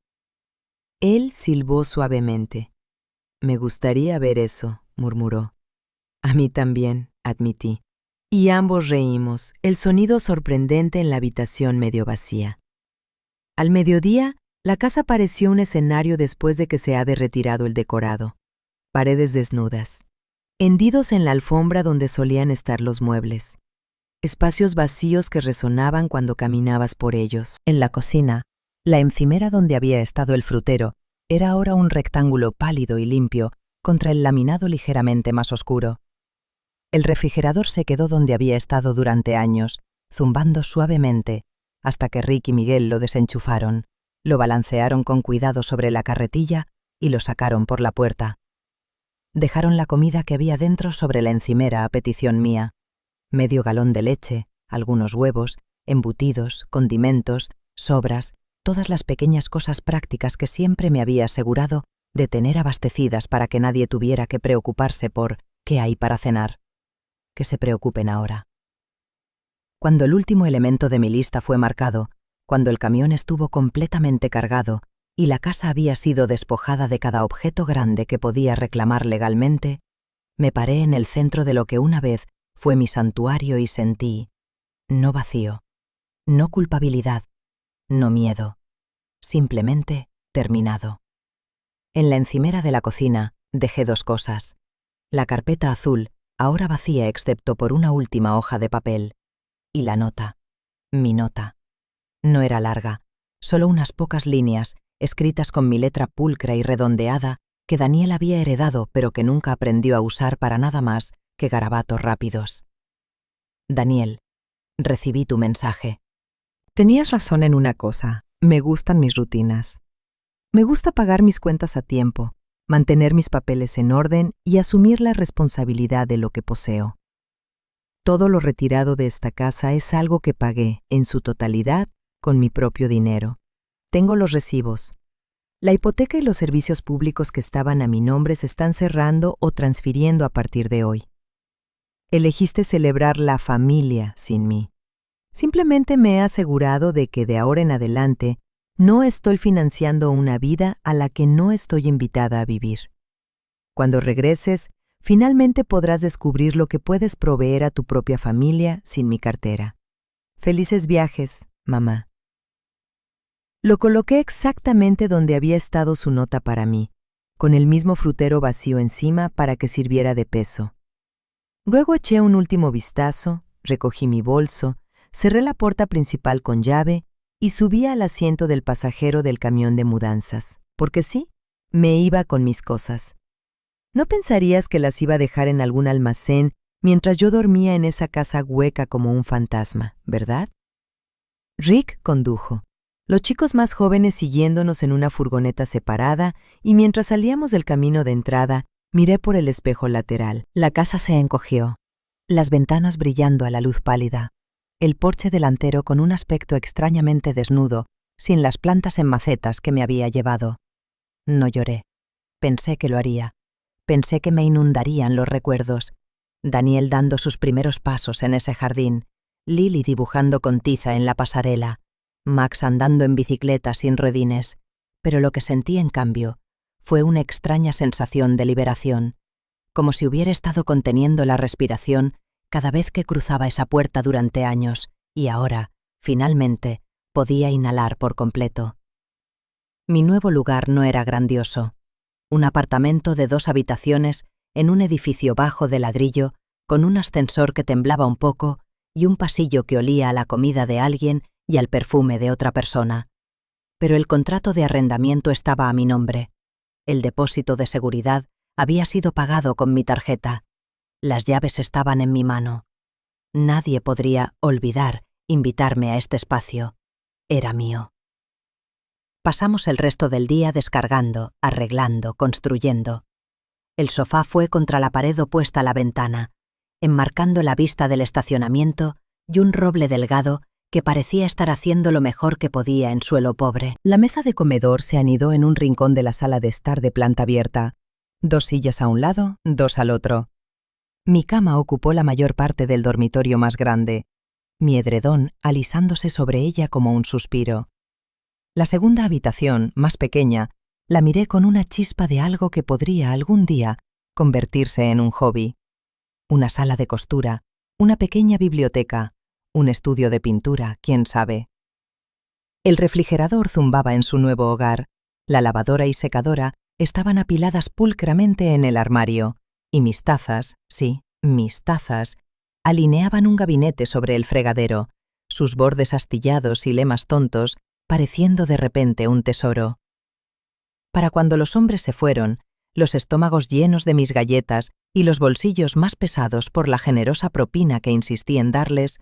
Él silbó suavemente. «Me gustaría ver eso», murmuró. «A mí también», admití. Y ambos reímos, el sonido sorprendente en la habitación medio vacía. Al mediodía, la casa pareció un escenario después de que se ha retirado el decorado. Paredes desnudas. Hendidos en la alfombra donde solían estar los muebles. Espacios vacíos que resonaban cuando caminabas por ellos. En la cocina, la encimera donde había estado el frutero era ahora un rectángulo pálido y limpio contra el laminado ligeramente más oscuro. El refrigerador se quedó donde había estado durante años, zumbando suavemente, hasta que Rick y Miguel lo desenchufaron, lo balancearon con cuidado sobre la carretilla y lo sacaron por la puerta. Dejaron la comida que había dentro sobre la encimera a petición mía. Medio galón de leche, algunos huevos, embutidos, condimentos, sobras, todas las pequeñas cosas prácticas que siempre me había asegurado de tener abastecidas para que nadie tuviera que preocuparse por ¿qué hay para cenar? Que se preocupen ahora. Cuando el último elemento de mi lista fue marcado, cuando el camión estuvo completamente cargado y la casa había sido despojada de cada objeto grande que podía reclamar legalmente, me paré en el centro de lo que una vez fue mi santuario y sentí, no vacío, no culpabilidad, no miedo, simplemente terminado. En la encimera de la cocina dejé dos cosas. La carpeta azul, ahora vacía excepto por una última hoja de papel, y la nota, mi nota. No era larga, solo unas pocas líneas, escritas con mi letra pulcra y redondeada, que Daniel había heredado pero que nunca aprendió a usar para nada más que garabatos rápidos. Daniel, recibí tu mensaje. Tenías razón en una cosa, me gustan mis rutinas. Me gusta pagar mis cuentas a tiempo, mantener mis papeles en orden y asumir la responsabilidad de lo que poseo. Todo lo retirado de esta casa es algo que pagué, en su totalidad, con mi propio dinero. Tengo los recibos. La hipoteca y los servicios públicos que estaban a mi nombre se están cerrando o transfiriendo a partir de hoy. Elegiste celebrar la familia sin mí. Simplemente me he asegurado de que de ahora en adelante no estoy financiando una vida a la que no estoy invitada a vivir. Cuando regreses, finalmente podrás descubrir lo que puedes proveer a tu propia familia sin mi cartera. Felices viajes, mamá. Lo coloqué exactamente donde había estado su nota para mí, con el mismo frutero vacío encima para que sirviera de peso. Luego eché un último vistazo, recogí mi bolso, cerré la puerta principal con llave y subí al asiento del pasajero del camión de mudanzas, porque sí, me iba con mis cosas. ¿No pensarías que las iba a dejar en algún almacén mientras yo dormía en esa casa hueca como un fantasma, verdad? Rick condujo, los chicos más jóvenes siguiéndonos en una furgoneta separada, y mientras salíamos del camino de entrada, miré por el espejo lateral. La casa se encogió, las ventanas brillando a la luz pálida, el porche delantero con un aspecto extrañamente desnudo, sin las plantas en macetas que me había llevado. No lloré. Pensé que lo haría. Pensé que me inundarían los recuerdos. Daniel dando sus primeros pasos en ese jardín, Lily dibujando con tiza en la pasarela, Max andando en bicicleta sin ruedines, pero lo que sentí en cambio fue una extraña sensación de liberación, como si hubiera estado conteniendo la respiración cada vez que cruzaba esa puerta durante años, y ahora, finalmente, podía inhalar por completo. Mi nuevo lugar no era grandioso. Un apartamento de 2 habitaciones en un edificio bajo de ladrillo, con un ascensor que temblaba un poco y un pasillo que olía a la comida de alguien y al perfume de otra persona. Pero el contrato de arrendamiento estaba a mi nombre. El depósito de seguridad había sido pagado con mi tarjeta. Las llaves estaban en mi mano. Nadie podría olvidar invitarme a este espacio. Era mío. Pasamos el resto del día descargando, arreglando, construyendo. El sofá fue contra la pared opuesta a la ventana, enmarcando la vista del estacionamiento y un roble delgado que parecía estar haciendo lo mejor que podía en suelo pobre. La mesa de comedor se anidó en un rincón de la sala de estar de planta abierta. 2 sillas a un lado, 2 al otro. Mi cama ocupó la mayor parte del dormitorio más grande, mi edredón alisándose sobre ella como un suspiro. La segunda habitación, más pequeña, la miré con una chispa de algo que podría algún día convertirse en un hobby. Una sala de costura, una pequeña biblioteca, un estudio de pintura, quién sabe. El refrigerador zumbaba en su nuevo hogar, la lavadora y secadora estaban apiladas pulcramente en el armario, y mis tazas, sí, mis tazas, alineaban un gabinete sobre el fregadero, sus bordes astillados y lemas tontos pareciendo de repente un tesoro. Para cuando los hombres se fueron, los estómagos llenos de mis galletas y los bolsillos más pesados por la generosa propina que insistí en darles,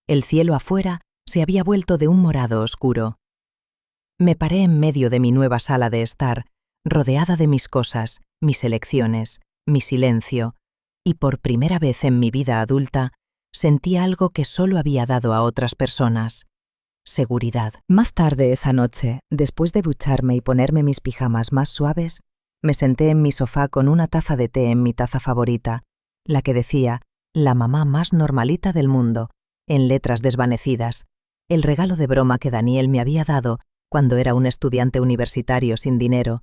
el cielo afuera se había vuelto de un morado oscuro. Me paré en medio de mi nueva sala de estar, rodeada de mis cosas, mis elecciones, mi silencio, y por primera vez en mi vida adulta sentí algo que solo había dado a otras personas: seguridad. Más tarde esa noche, después de ducharme y ponerme mis pijamas más suaves, me senté en mi sofá con una taza de té en mi taza favorita, la que decía «La mamá más normalita del mundo», en letras desvanecidas, el regalo de broma que Daniel me había dado cuando era un estudiante universitario sin dinero,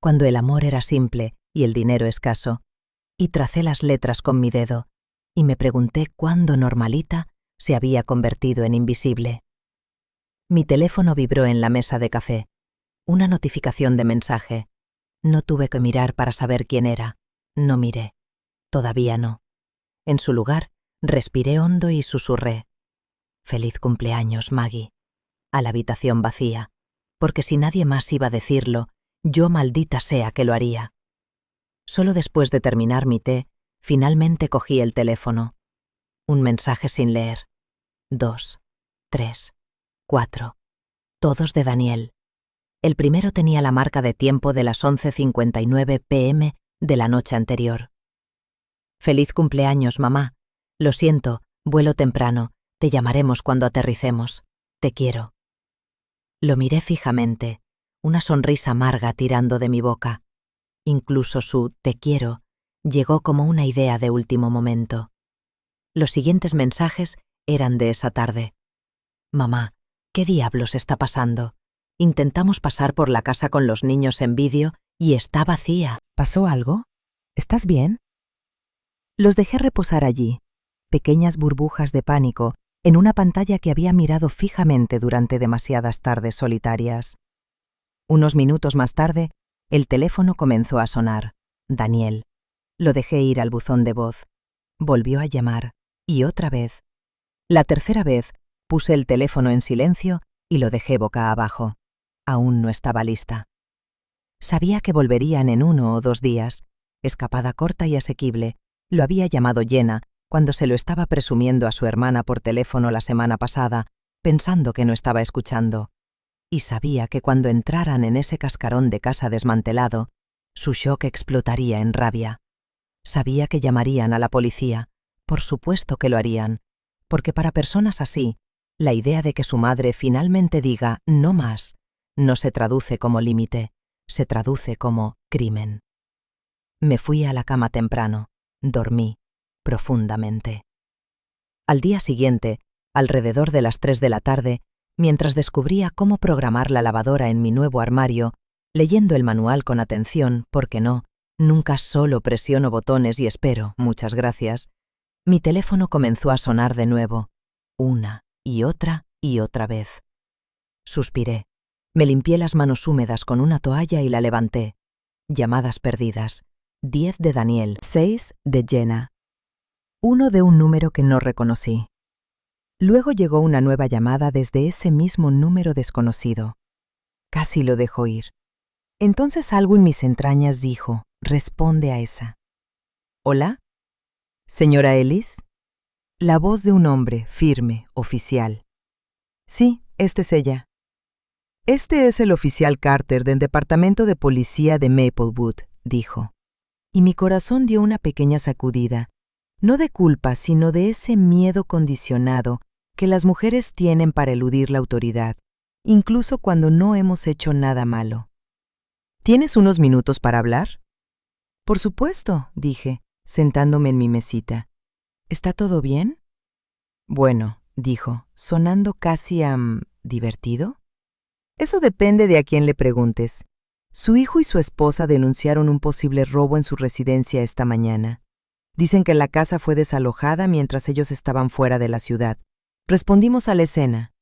cuando el amor era simple y el dinero escaso, y tracé las letras con mi dedo, y me pregunté cuándo normalita se había convertido en invisible. Mi teléfono vibró en la mesa de café. Una notificación de mensaje. No tuve que mirar para saber quién era. No miré. Todavía no. En su lugar, respiré hondo y susurré: «Feliz cumpleaños, Maggie», a la habitación vacía, porque si nadie más iba a decirlo, yo maldita sea que lo haría. Solo después de terminar mi té, finalmente cogí el teléfono. Un mensaje sin leer. 2, 3, 4. Todos de Daniel. El primero tenía la marca de tiempo de las 11:59 p.m. de la noche anterior. «Feliz cumpleaños, mamá. Lo siento, vuelo temprano. Te llamaremos cuando aterricemos. Te quiero». Lo miré fijamente, una sonrisa amarga tirando de mi boca. Incluso su «te quiero» llegó como una idea de último momento. Los siguientes mensajes eran de esa tarde. «Mamá, ¿qué diablos está pasando? Intentamos pasar por la casa con los niños en vídeo y está vacía». ¿Pasó algo? ¿Estás bien? Los dejé reposar allí, pequeñas burbujas de pánico, en una pantalla que había mirado fijamente durante demasiadas tardes solitarias. Unos minutos más tarde, el teléfono comenzó a sonar. Daniel. Lo dejé ir al buzón de voz. Volvió a llamar, y otra vez. La tercera vez, puse el teléfono en silencio y lo dejé boca abajo. Aún no estaba lista. Sabía que volverían en 1 o 2 días. Escapada corta y asequible. Lo había llamado Jenna cuando se lo estaba presumiendo a su hermana por teléfono la semana pasada, pensando que no estaba escuchando. Y sabía que cuando entraran en ese cascarón de casa desmantelado, su shock explotaría en rabia. Sabía que llamarían a la policía. Por supuesto que lo harían, porque para personas así, la idea de que su madre finalmente diga «no más» no se traduce como límite, se traduce como crimen. Me fui a la cama temprano, dormí profundamente. Al día siguiente, alrededor de las 3 de la tarde, mientras descubría cómo programar la lavadora en mi nuevo armario, leyendo el manual con atención, porque no, nunca solo presiono botones y espero, muchas gracias, mi teléfono comenzó a sonar de nuevo, una y otra vez. Suspiré, me limpié las manos húmedas con una toalla y la levanté. Llamadas perdidas. 10 de Daniel. 6 de Jenna. 1 de un número que no reconocí. Luego llegó una nueva llamada desde ese mismo número desconocido. Casi lo dejó ir. Entonces algo en mis entrañas dijo, responde a esa. ¿Hola? ¿Señora Ellis? La voz de un hombre, firme, oficial. Sí, esta es ella. Este es el oficial Carter del Departamento de Policía de Maplewood, dijo. Y mi corazón dio una pequeña sacudida, no de culpa, sino de ese miedo condicionado que las mujeres tienen para eludir la autoridad, incluso cuando no hemos hecho nada malo. ¿Tienes unos minutos para hablar? Por supuesto, dije, sentándome en mi mesita. ¿Está todo bien? Bueno, dijo, sonando casi ¿divertido? Eso depende de a quién le preguntes. Su hijo y su esposa denunciaron un posible robo en su residencia esta mañana. Dicen que la casa fue desalojada mientras ellos estaban fuera de la ciudad. Respondimos a la escena.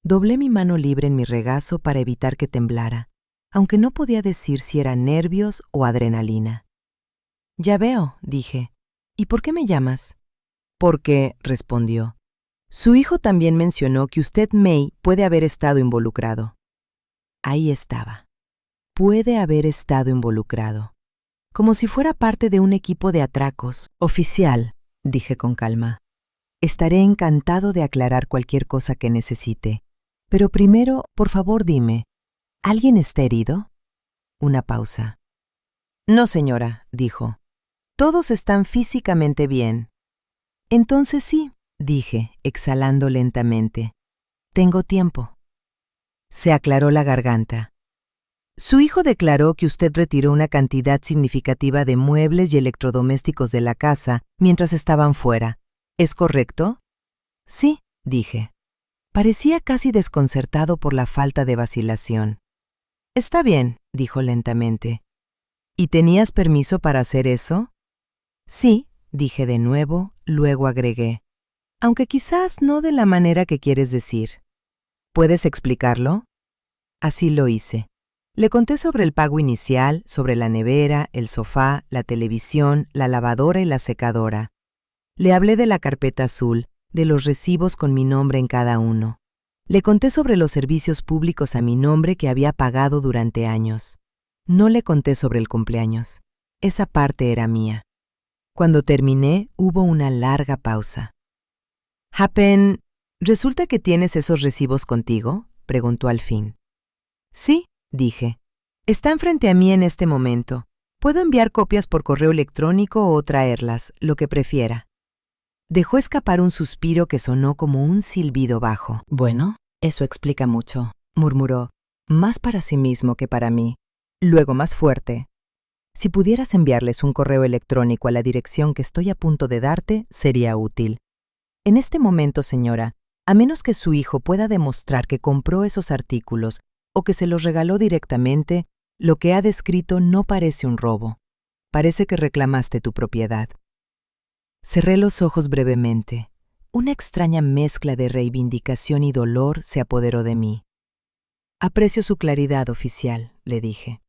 Doblé mi mano libre en mi regazo para evitar que temblara, aunque no podía decir si era nervios o adrenalina. Ya veo, dije. ¿Y por qué me llamas? Porque, respondió, su hijo también mencionó que usted, May, puede haber estado involucrado. Ahí estaba. Puede haber estado involucrado. Como si fuera parte de un equipo de atracos. Oficial, dije con calma. Estaré encantado de aclarar cualquier cosa que necesite. Pero primero, por favor, dime, ¿alguien está herido? Una pausa. No, señora, dijo. Todos están físicamente bien. Entonces sí, dije, exhalando lentamente. Tengo tiempo. Se aclaró la garganta. Su hijo declaró que usted retiró una cantidad significativa de muebles y electrodomésticos de la casa mientras estaban fuera. ¿Es correcto? Sí, dije. Parecía casi desconcertado por la falta de vacilación. Está bien, dijo lentamente. ¿Y tenías permiso para hacer eso? Sí, dije de nuevo, luego agregué. Aunque quizás no de la manera que quieres decir. ¿Puedes explicarlo? Así lo hice. Le conté sobre el pago inicial, sobre la nevera, el sofá, la televisión, la lavadora y la secadora. Le hablé de la carpeta azul, de los recibos con mi nombre en cada uno. Le conté sobre los servicios públicos a mi nombre que había pagado durante años. No le conté sobre el cumpleaños. Esa parte era mía. Cuando terminé, hubo una larga pausa. Happen, ¿resulta que tienes esos recibos contigo? Preguntó al fin. Sí, dije. Están frente a mí en este momento. Puedo enviar copias por correo electrónico o traerlas, lo que prefiera. Dejó escapar un suspiro que sonó como un silbido bajo. Bueno, eso explica mucho, murmuró, más para sí mismo que para mí. Luego más fuerte. Si pudieras enviarles un correo electrónico a la dirección que estoy a punto de darte, sería útil. En este momento, señora, a menos que su hijo pueda demostrar que compró esos artículos o que se los regaló directamente, lo que ha descrito no parece un robo. Parece que reclamaste tu propiedad. Cerré los ojos brevemente. Una extraña mezcla de reivindicación y dolor se apoderó de mí. Aprecio su claridad, oficial, le dije.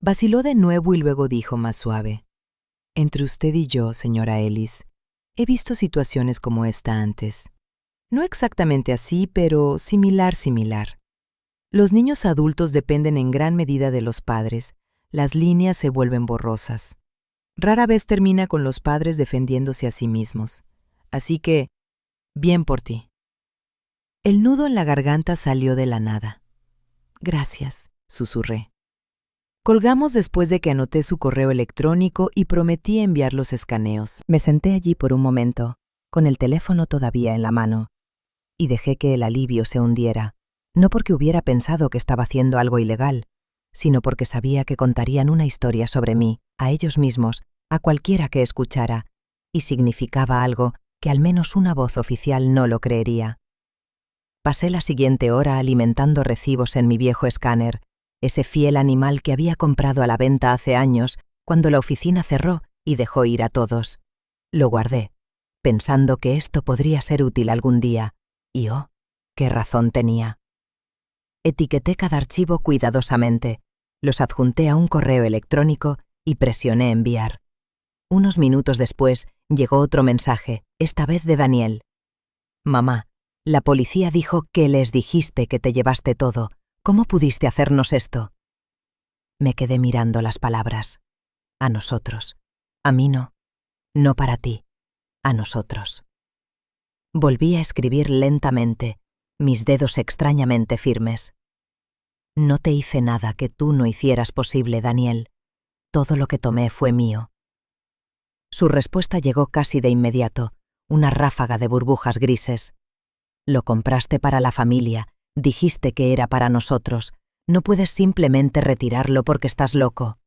Vaciló de nuevo y luego dijo más suave. Entre usted y yo, señora Ellis, he visto situaciones como esta antes. No exactamente así, pero similar. Los niños adultos dependen en gran medida de los padres. Las líneas se vuelven borrosas. Rara vez termina con los padres defendiéndose a sí mismos. Así que, bien por ti. El nudo en la garganta salió de la nada. Gracias, susurré. Colgamos después de que anoté su correo electrónico y prometí enviar los escaneos. Me senté allí por un momento, con el teléfono todavía en la mano, y dejé que el alivio se hundiera, no porque hubiera pensado que estaba haciendo algo ilegal, sino porque sabía que contarían una historia sobre mí, a ellos mismos, a cualquiera que escuchara, y significaba algo que al menos una voz oficial no lo creería. Pasé la siguiente hora alimentando recibos en mi viejo escáner, ese fiel animal que había comprado a la venta hace años, cuando la oficina cerró y dejó ir a todos. Lo guardé, pensando que esto podría ser útil algún día, y oh, qué razón tenía. Etiqueté cada archivo cuidadosamente, los adjunté a un correo electrónico y presioné enviar. Unos minutos después llegó otro mensaje, esta vez de Daniel. Mamá, la policía dijo que les dijiste que te llevaste todo. ¿Cómo pudiste hacernos esto? Me quedé mirando las palabras. A nosotros. A mí no. No para ti. A nosotros. Volví a escribir lentamente, mis dedos extrañamente firmes. No te hice nada que tú no hicieras posible, Daniel. Todo lo que tomé fue mío. Su respuesta llegó casi de inmediato, una ráfaga de burbujas grises. Lo compraste para la familia, dijiste que era para nosotros. No puedes simplemente retirarlo porque estás loco.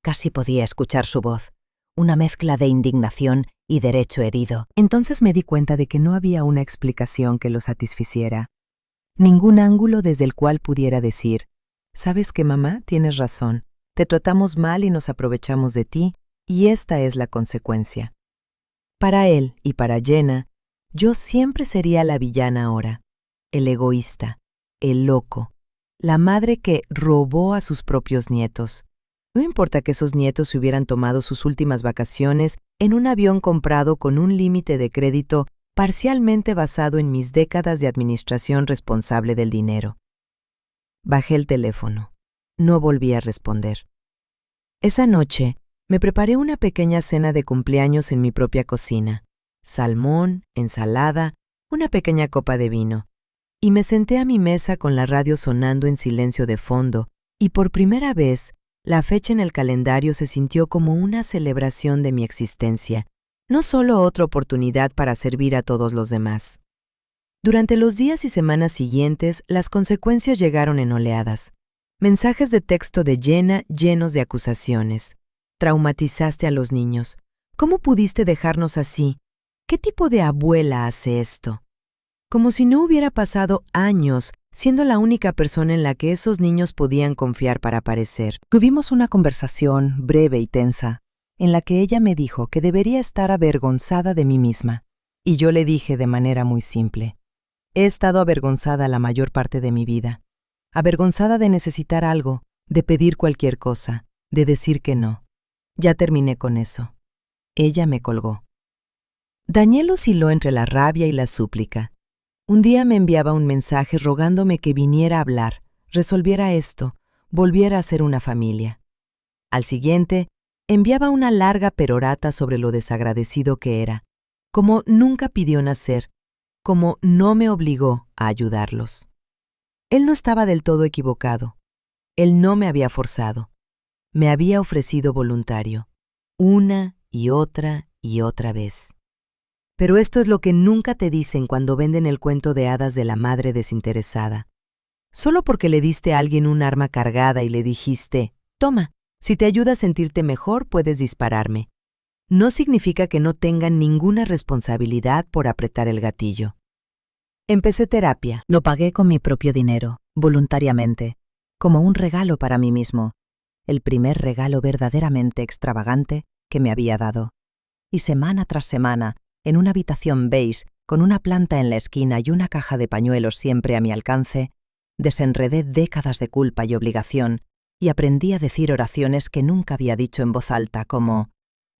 Casi podía escuchar su voz, una mezcla de indignación y derecho herido. Entonces me di cuenta de que no había una explicación que lo satisficiera. Ningún ángulo desde el cual pudiera decir, «¿Sabes qué, mamá? Tienes razón. Te tratamos mal y nos aprovechamos de ti, y esta es la consecuencia». Para él y para Jenna, yo siempre sería la villana ahora, el egoísta, el loco, la madre que robó a sus propios nietos. No importa que esos nietos se hubieran tomado sus últimas vacaciones en un avión comprado con un límite de crédito parcialmente basado en mis décadas de administración responsable del dinero. Bajé el teléfono. No volví a responder. Esa noche, me preparé una pequeña cena de cumpleaños en mi propia cocina. Salmón, ensalada, una pequeña copa de vino. Y me senté a mi mesa con la radio sonando en silencio de fondo, y por primera vez, la fecha en el calendario se sintió como una celebración de mi existencia, no solo otra oportunidad para servir a todos los demás. Durante los días y semanas siguientes, las consecuencias llegaron en oleadas. Mensajes de texto de Jenna llenos de acusaciones. Traumatizaste a los niños. ¿Cómo pudiste dejarnos así? ¿Qué tipo de abuela hace esto? Como si no hubiera pasado años siendo la única persona en la que esos niños podían confiar para aparecer. Tuvimos una conversación breve y tensa, en la que ella me dijo que debería estar avergonzada de mí misma, y yo le dije de manera muy simple: he estado avergonzada la mayor parte de mi vida, avergonzada de necesitar algo, de pedir cualquier cosa, de decir que no. Ya terminé con eso. Ella me colgó. Daniel osciló entre la rabia y la súplica. Un día me enviaba un mensaje rogándome que viniera a hablar, resolviera esto, volviera a ser una familia. Al siguiente, enviaba una larga perorata sobre lo desagradecido que era, como nunca pidió nacer, como no me obligó a ayudarlos. Él no estaba del todo equivocado. Él no me había forzado. Me había ofrecido voluntario, una y otra vez. Pero esto es lo que nunca te dicen cuando venden el cuento de hadas de la madre desinteresada. Solo porque le diste a alguien un arma cargada y le dijiste, «Toma, si te ayuda a sentirte mejor, puedes dispararme», no significa que no tengan ninguna responsabilidad por apretar el gatillo. Empecé terapia. Lo pagué con mi propio dinero, voluntariamente, como un regalo para mí mismo, el primer regalo verdaderamente extravagante que me había dado. Y semana tras semana, en una habitación beige, con una planta en la esquina y una caja de pañuelos siempre a mi alcance, desenredé décadas de culpa y obligación y aprendí a decir oraciones que nunca había dicho en voz alta, como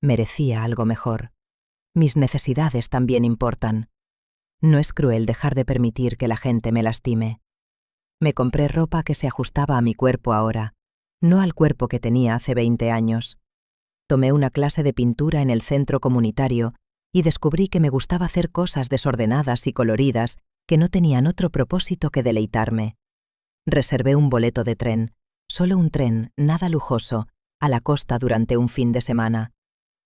«merecía algo mejor. Mis necesidades también importan. No es cruel dejar de permitir que la gente me lastime. Me compré ropa que se ajustaba a mi cuerpo ahora, no al cuerpo que tenía hace 20 años. Tomé una clase de pintura en el centro comunitario y descubrí que me gustaba hacer cosas desordenadas y coloridas que no tenían otro propósito que deleitarme. Reservé un boleto de tren, solo un tren, nada lujoso, a la costa durante un fin de semana.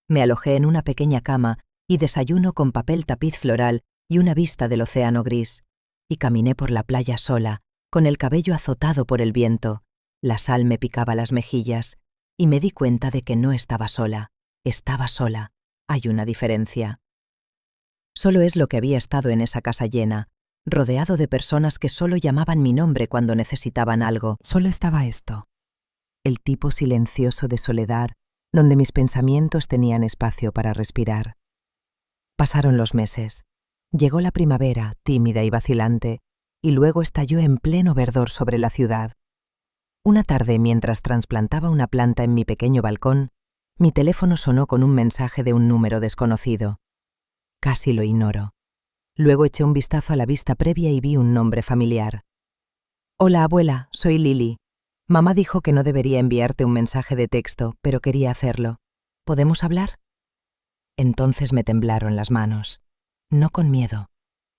Me alojé en una pequeña cama y desayuno con papel tapiz floral y una vista del océano gris. Y caminé por la playa sola, con el cabello azotado por el viento. La sal me picaba las mejillas y me di cuenta de que no estaba sola. Estaba sola. Hay una diferencia. Solo es lo que había estado en esa casa llena, rodeado de personas que solo llamaban mi nombre cuando necesitaban algo. Solo estaba esto, el tipo silencioso de soledad, donde mis pensamientos tenían espacio para respirar. Pasaron los meses. Llegó la primavera, tímida y vacilante, y luego estalló en pleno verdor sobre la ciudad. Una tarde, mientras trasplantaba una planta en mi pequeño balcón, mi teléfono sonó con un mensaje de un número desconocido. Casi lo ignoro. Luego eché un vistazo a la vista previa y vi un nombre familiar. Hola, abuela, soy Lily. Mamá dijo que no debería enviarte un mensaje de texto, pero quería hacerlo. ¿Podemos hablar? Entonces me temblaron las manos. No con miedo,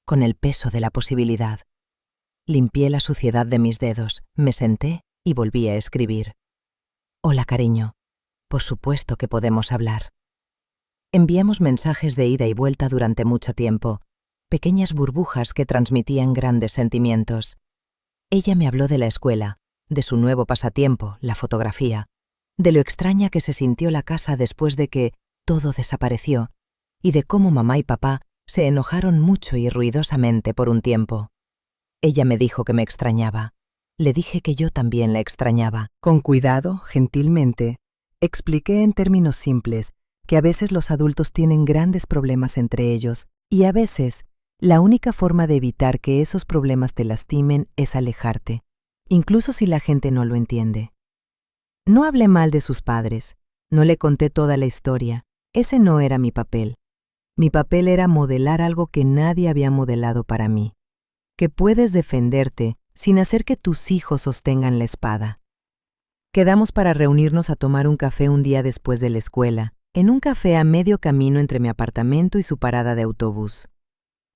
con el peso de la posibilidad. Limpié la suciedad de mis dedos, me senté y volví a escribir. Hola, cariño. Por supuesto que podemos hablar. Enviamos mensajes de ida y vuelta durante mucho tiempo, pequeñas burbujas que transmitían grandes sentimientos. Ella me habló de la escuela, de su nuevo pasatiempo, la fotografía, de lo extraña que se sintió la casa después de que todo desapareció y de cómo mamá y papá se enojaron mucho y ruidosamente por un tiempo. Ella me dijo que me extrañaba. Le dije que yo también la extrañaba. Con cuidado, gentilmente, expliqué en términos simples que a veces los adultos tienen grandes problemas entre ellos y a veces la única forma de evitar que esos problemas te lastimen es alejarte, incluso si la gente no lo entiende. No hablé mal de sus padres, no le conté toda la historia, ese no era mi papel. Mi papel era modelar algo que nadie había modelado para mí, que puedes defenderte sin hacer que tus hijos sostengan la espada. Quedamos para reunirnos a tomar un café un día después de la escuela, en un café a medio camino entre mi apartamento y su parada de autobús.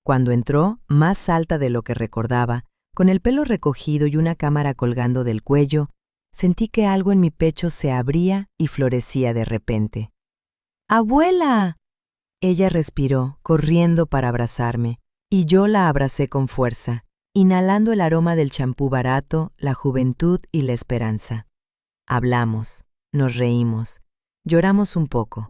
Cuando entró, más alta de lo que recordaba, con el pelo recogido y una cámara colgando del cuello, sentí que algo en mi pecho se abría y florecía de repente. ¡Abuela! Ella respiró, corriendo para abrazarme, y yo la abracé con fuerza, inhalando el aroma del champú barato, la juventud y la esperanza. Hablamos, nos reímos, lloramos un poco.